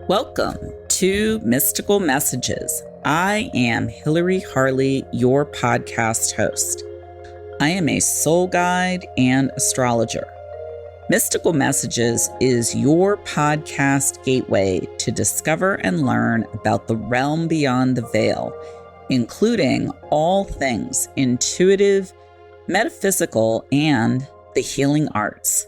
Welcome to Mystical Messages. I am Hilary Harley, your podcast host. I am a soul guide and astrologer. Mystical Messages is your podcast gateway to discover and learn about the realm beyond the veil, including all things intuitive, metaphysical, and the healing arts.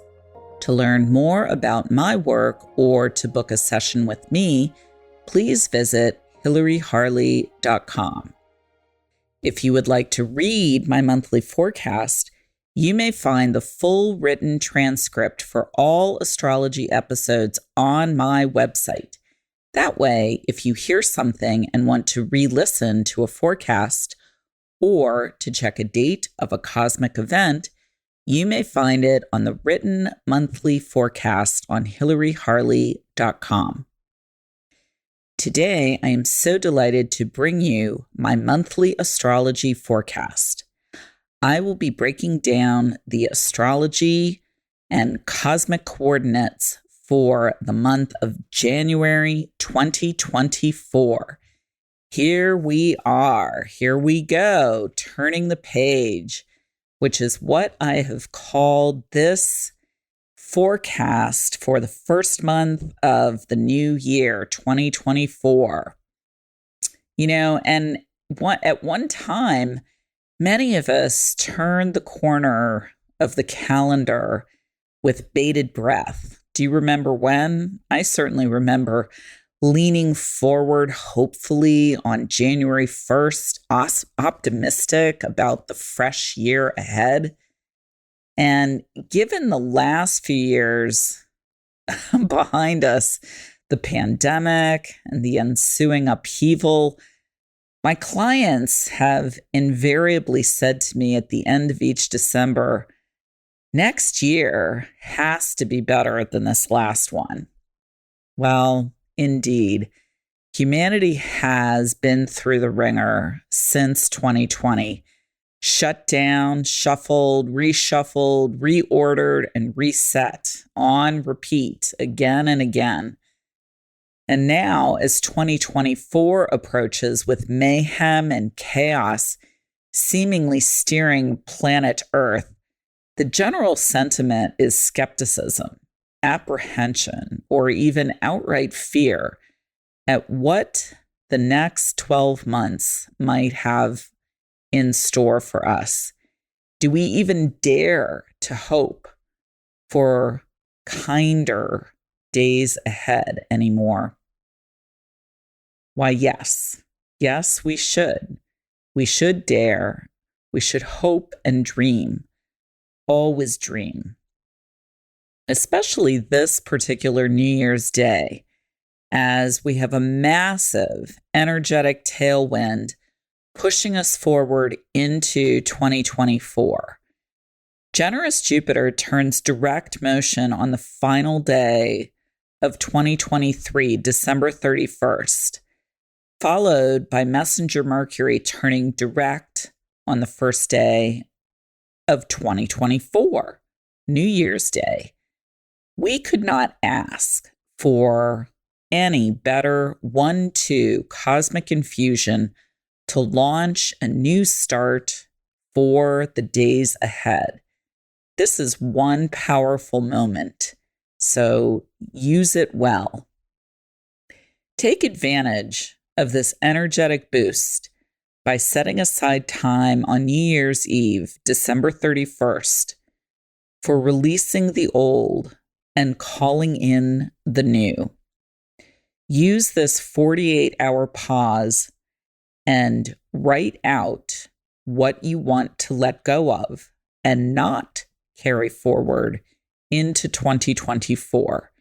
To learn more about my work or to book a session with me, please visit hilaryharley.com. If you would like to read my monthly forecast, you may find the full written transcript for all astrology episodes on my website. That way, if you hear something and want to re-listen to a forecast or to check a date of a cosmic event, you may find it on the written monthly forecast on hilaryharley.com. Today, I am so delighted to bring you my monthly astrology forecast. I will be breaking down the astrology and cosmic coordinates for the month of January 2024. Here we are. Here we go, turning the page, which is what I have called this forecast for the first month of the new year, 2024. And at one time, many of us turned the corner of the calendar with bated breath. Do you remember when? I certainly remember leaning forward, hopefully on January 1st, optimistic about the fresh year ahead. And given the last few years behind us, the pandemic and the ensuing upheaval, my clients have invariably said to me at the end of each December, next year has to be better than this last one. Well, indeed, humanity has been through the ringer since 2020. Shut down, shuffled, reshuffled, reordered, and reset on repeat again and again. And now, as 2024 approaches with mayhem and chaos seemingly steering planet Earth, the general sentiment is skepticism, apprehension, or even outright fear at what the next 12 months might have in store for us. Do we even dare to hope for kinder days ahead anymore? Why, yes. Yes, we should. We should dare. We should hope and dream. Always dream. Especially this particular New Year's Day, as we have a massive energetic tailwind pushing us forward into 2024. Generous Jupiter turns direct motion on the final day of 2023, December 31st, followed by Messenger Mercury turning direct on the first day of 2024, New Year's Day. We could not ask for any better 1-2 cosmic infusion to launch a new start for the days ahead. This is one powerful moment, so use it well. Take advantage of this energetic boost by setting aside time on New Year's Eve, December 31st, for releasing the old and calling in the new. Use this 48-hour pause and write out what you want to let go of and not carry forward into 2024.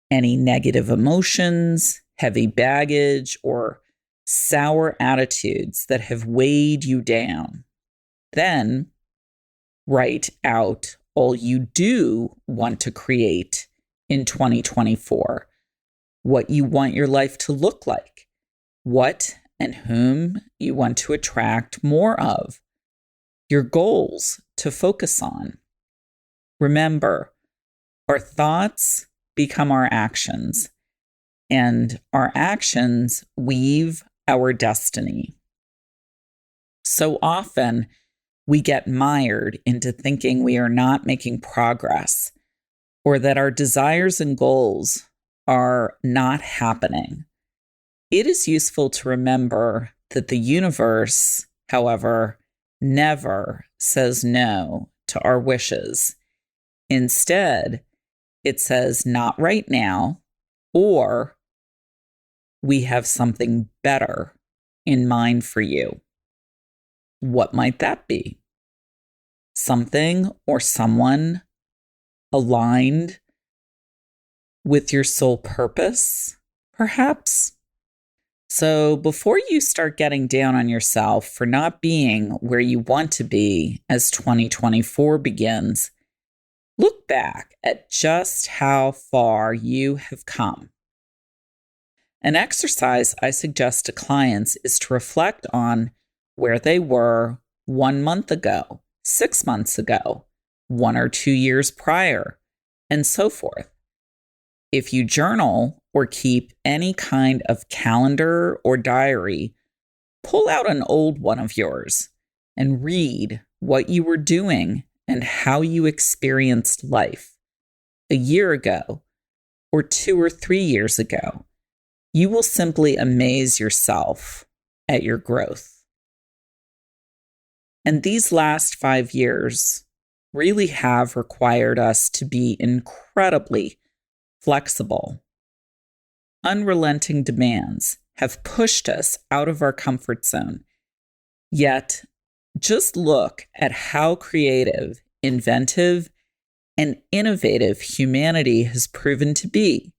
Any negative emotions, heavy baggage, or sour attitudes that have weighed you down. Then write out all you do want to create in 2024, what you want your life to look like, what and whom you want to attract more of, your goals to focus on. Remember, our thoughts become our actions, and our actions weave our destiny. So often, we get mired into thinking we are not making progress or that our desires and goals are not happening. It is useful to remember that the universe, however, never says no to our wishes. Instead, it says not right now, or we have something better in mind for you. What might that be? Something or someone aligned with your soul purpose, perhaps? So before you start getting down on yourself for not being where you want to be as 2024 begins, look back at just how far you have come. An exercise I suggest to clients is to reflect on where they were 1 month ago, 6 months ago, 1 or 2 years prior, and so forth. If you journal or keep any kind of calendar or diary, pull out an old one of yours and read what you were doing and how you experienced life a year ago or 2 or 3 years ago. You will simply amaze yourself at your growth. And these last 5 years really have required us to be incredibly flexible. Unrelenting demands have pushed us out of our comfort zone. Yet, just look at how creative, inventive, and innovative humanity has proven to be.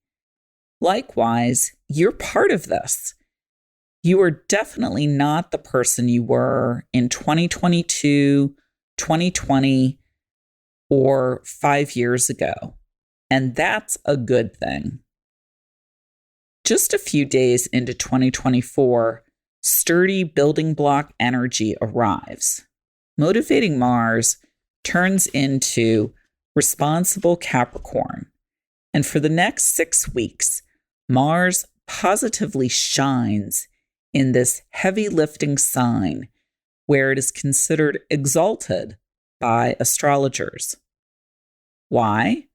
Likewise, you're part of this. You are definitely not the person you were in 2022, 2020, or 5 years ago. And that's a good thing. Just a few days into 2024, sturdy building block energy arrives. Motivating Mars turns into responsible Capricorn. And for the next 6 weeks, Mars positively shines in this heavy lifting sign where it is considered exalted by astrologers. Why?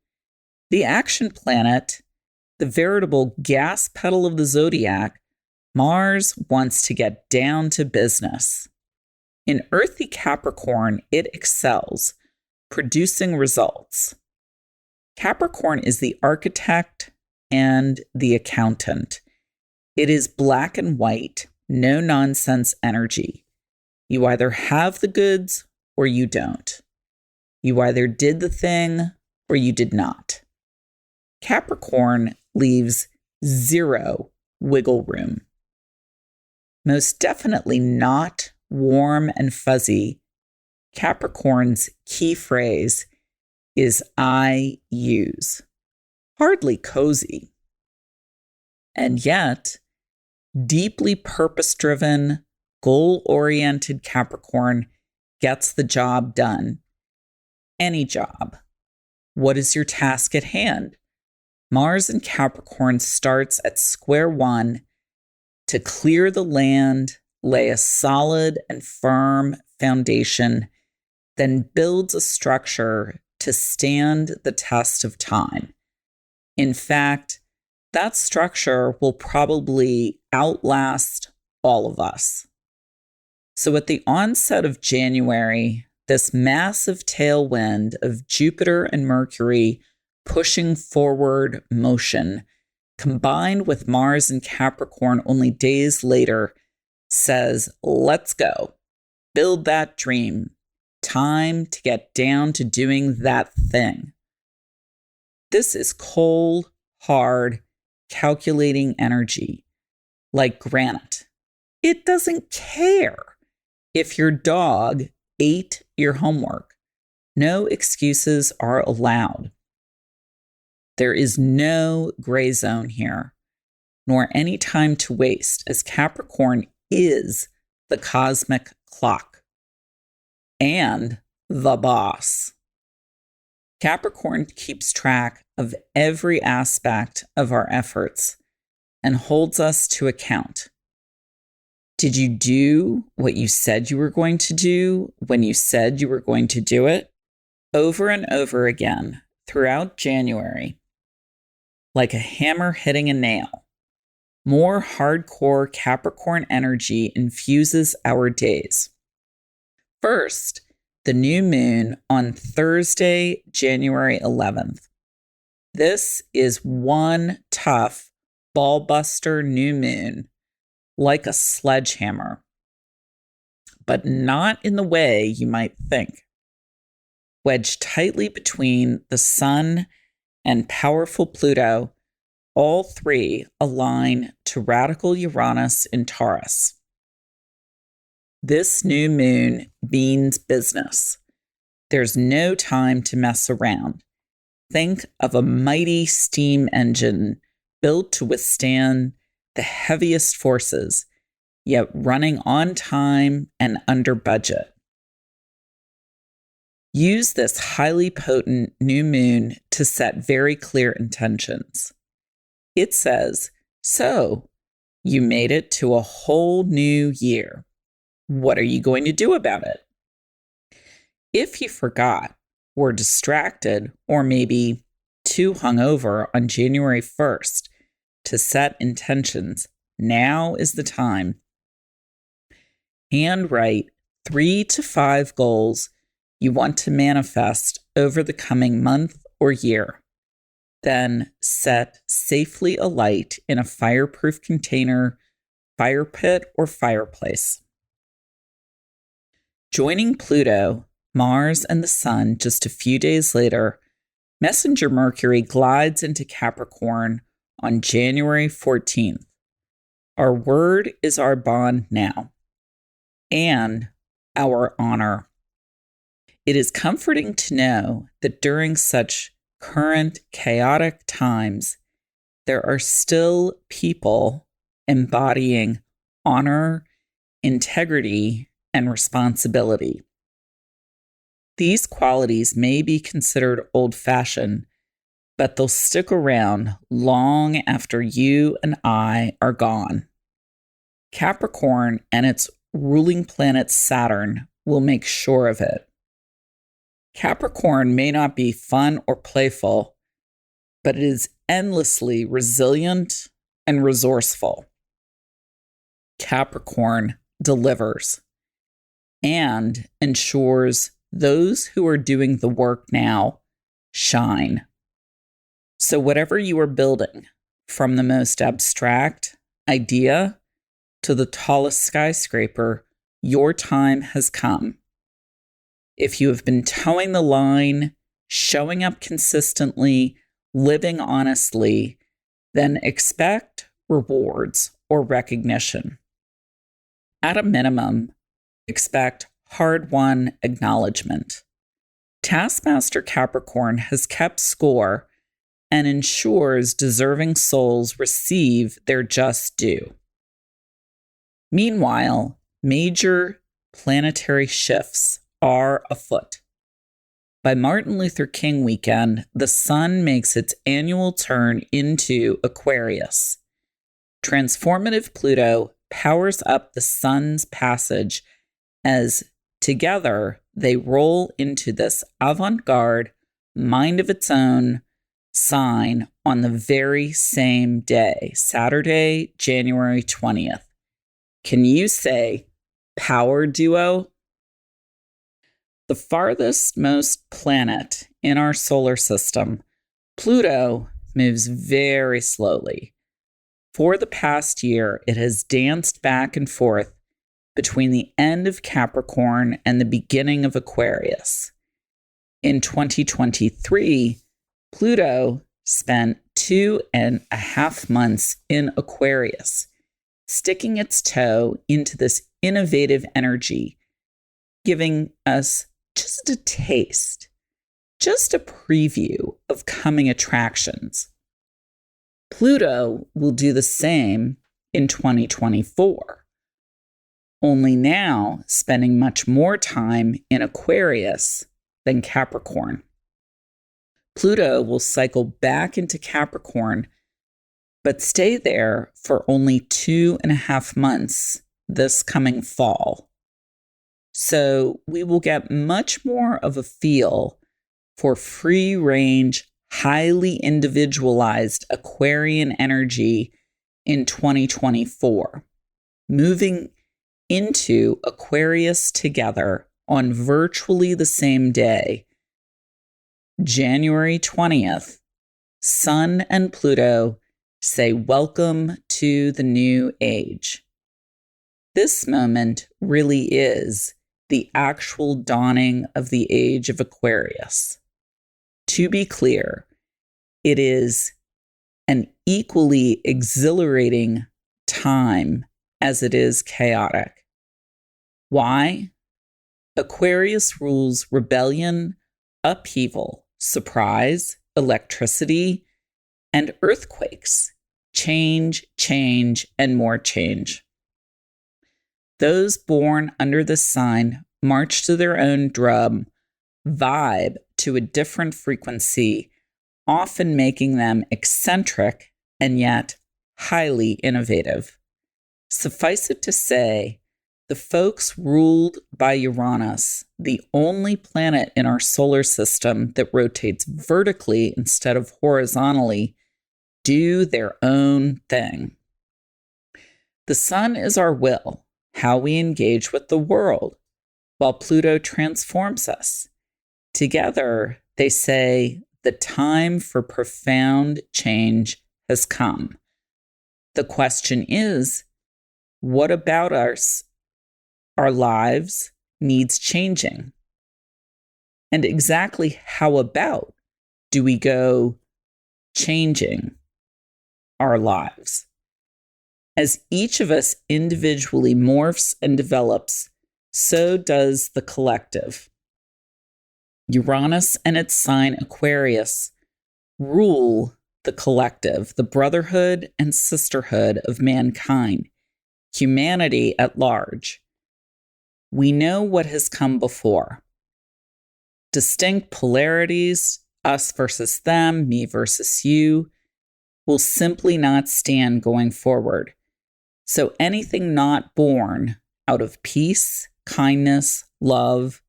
The action planet, the veritable gas pedal of the zodiac, Mars wants to get down to business. In earthy Capricorn, it excels, producing results. Capricorn is the architect and the accountant. It is black and white, no nonsense energy. You either have the goods or you don't. You either did the thing or you did not. Capricorn leaves zero wiggle room. Most definitely not warm and fuzzy. Capricorn's key phrase is I use. Hardly cozy. And yet, deeply purpose-driven, goal-oriented Capricorn gets the job done. Any job. What is your task at hand? Mars in Capricorn starts at square one to clear the land, lay a solid and firm foundation, then builds a structure to stand the test of time. In fact, that structure will probably outlast all of us. So at the onset of January, this massive tailwind of Jupiter and Mercury pushing forward motion, combined with Mars and Capricorn only days later, says, let's go. Build that dream. Time to get down to doing that thing. This is cold, hard, calculating energy, like granite. It doesn't care if your dog ate your homework. No excuses are allowed. There is no gray zone here, nor any time to waste, as Capricorn is the cosmic clock and the boss. Capricorn keeps track of every aspect of our efforts, and holds us to account. Did you do what you said you were going to do when you said you were going to do it? Over and over again throughout January, like a hammer hitting a nail, more hardcore Capricorn energy infuses our days. First, the new moon on Thursday, January 11th. This is one tough ballbuster new moon, like a sledgehammer, but not in the way you might think. Wedged tightly between the Sun and Powerful Pluto, all three align to Radical Uranus in Taurus. This new moon means business. There's no time to mess around. Think of a mighty steam engine built to withstand the heaviest forces, yet running on time and under budget. Use this highly potent new moon to set very clear intentions. It says, so you made it to a whole new year. What are you going to do about it? If you forgot, were distracted, or maybe too hungover on January 1st to set intentions, now is the time. Handwrite 3 to 5 goals you want to manifest over the coming month or year. Then set safely alight in a fireproof container, fire pit, or fireplace. Joining Pluto, Mars, and the Sun just a few days later, Messenger Mercury glides into Capricorn on January 14th. Our word is our bond now, and our honor. It is comforting to know that during such current chaotic times, there are still people embodying honor, integrity, and responsibility. These qualities may be considered old-fashioned, but they'll stick around long after you and I are gone. Capricorn and its ruling planet Saturn will make sure of it. Capricorn may not be fun or playful, but it is endlessly resilient and resourceful. Capricorn delivers and ensures those who are doing the work now shine. So whatever you are building, from the most abstract idea to the tallest skyscraper, your time has come. If you have been towing the line, showing up consistently, living honestly, then expect rewards or recognition. At a minimum, expect hard-won acknowledgement. Taskmaster Capricorn has kept score and ensures deserving souls receive their just due. Meanwhile, major planetary shifts are afoot. By Martin Luther King weekend, the Sun makes its annual turn into Aquarius. Transformative Pluto powers up the Sun's passage as together they roll into this avant-garde, mind of its own sign on the very same day, Saturday, January 20th. Can you say power duo? The farthest most planet in our solar system, Pluto, moves very slowly. For the past year, it has danced back and forth between the end of Capricorn and the beginning of Aquarius. In 2023, Pluto spent 2.5 months in Aquarius, sticking its toe into this innovative energy, giving us just a taste, just a preview of coming attractions. Pluto will do the same in 2024, only now spending much more time in Aquarius than Capricorn. Pluto will cycle back into Capricorn, but stay there for only 2.5 months this coming fall. So we will get much more of a feel for free-range, highly individualized Aquarian energy in 2024, moving into Aquarius together on virtually the same day, January 20th. Sun and Pluto say welcome to the new age. This moment really is the actual dawning of the age of Aquarius. To be clear, it is an equally exhilarating time as it is chaotic. Why? Aquarius rules rebellion, upheaval, surprise, electricity, and earthquakes. Change, and more change. Those born under this sign march to their own drum, vibe to a different frequency, often making them eccentric and yet highly innovative. Suffice it to say, the folks ruled by Uranus, the only planet in our solar system that rotates vertically instead of horizontally, do their own thing. The sun is our will, how we engage with the world, while Pluto transforms us. Together, they say the time for profound change has come. The question is, what about us, our lives, needs changing? And exactly how about do we go changing our lives? As each of us individually morphs and develops, so does the collective. Uranus and its sign Aquarius rule the collective, the brotherhood and sisterhood of mankind, humanity at large. We know what has come before. Distinct polarities, us versus them, me versus you, will simply not stand going forward. So anything not born out of peace, kindness, love,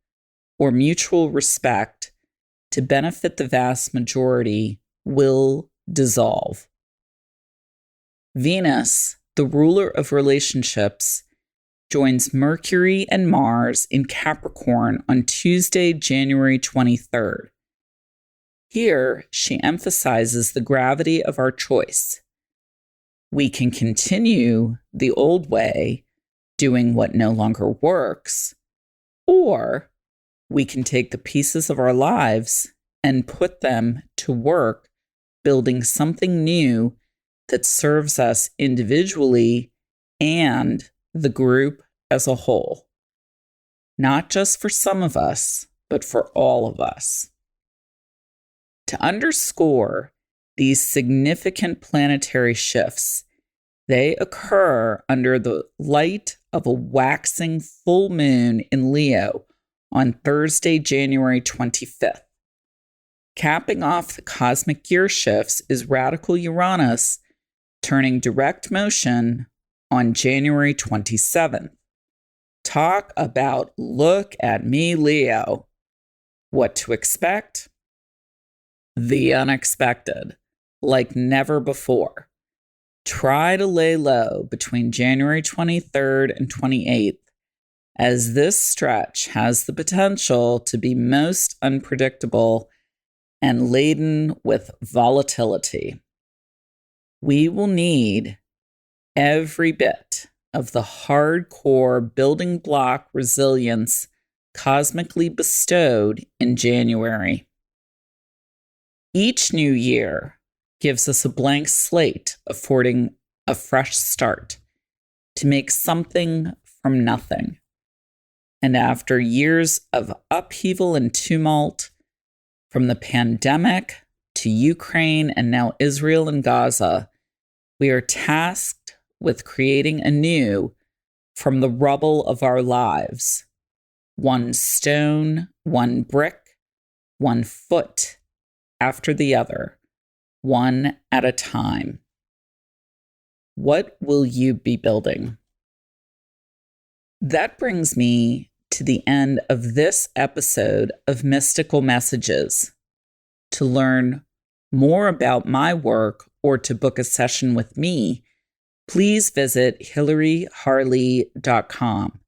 or mutual respect to benefit the vast majority will dissolve. Venus, the ruler of relationships, joins Mercury and Mars in Capricorn on Tuesday, January 23rd. Here, she emphasizes the gravity of our choice. We can continue the old way, doing what no longer works, or we can take the pieces of our lives and put them to work, building something new that serves us individually and the group as a whole. Not just for some of us, but for all of us. To underscore these significant planetary shifts, they occur under the light of a waxing full moon in Leo on Thursday, January 25th. Capping off the cosmic gear shifts is Radical Uranus turning direct motion on January 27th. Talk about look at me, Leo. What to expect? The unexpected, like never before. Try to lay low between January 23rd and 28th, as this stretch has the potential to be most unpredictable and laden with volatility. We will need every bit of the hardcore building block resilience cosmically bestowed in January. Each new year gives us a blank slate, affording a fresh start to make something from nothing. And after years of upheaval and tumult, from the pandemic to Ukraine and now Israel and Gaza, we are tasked with creating anew from the rubble of our lives, one stone, one brick, one foot after the other, one at a time. What will you be building? That brings me to the end of this episode of Mystical Messages. To learn more about my work or to book a session with me, please visit hilaryharley.com.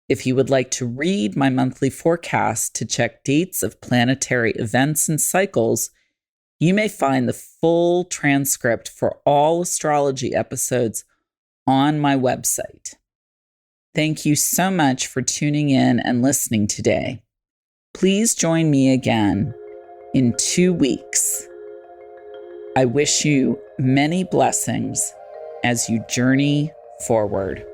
If you would like to read my monthly forecast to check dates of planetary events and cycles, you may find the full transcript for all astrology episodes on my website. Thank you so much for tuning in and listening today. Please join me again in 2 weeks. I wish you many blessings as you journey forward.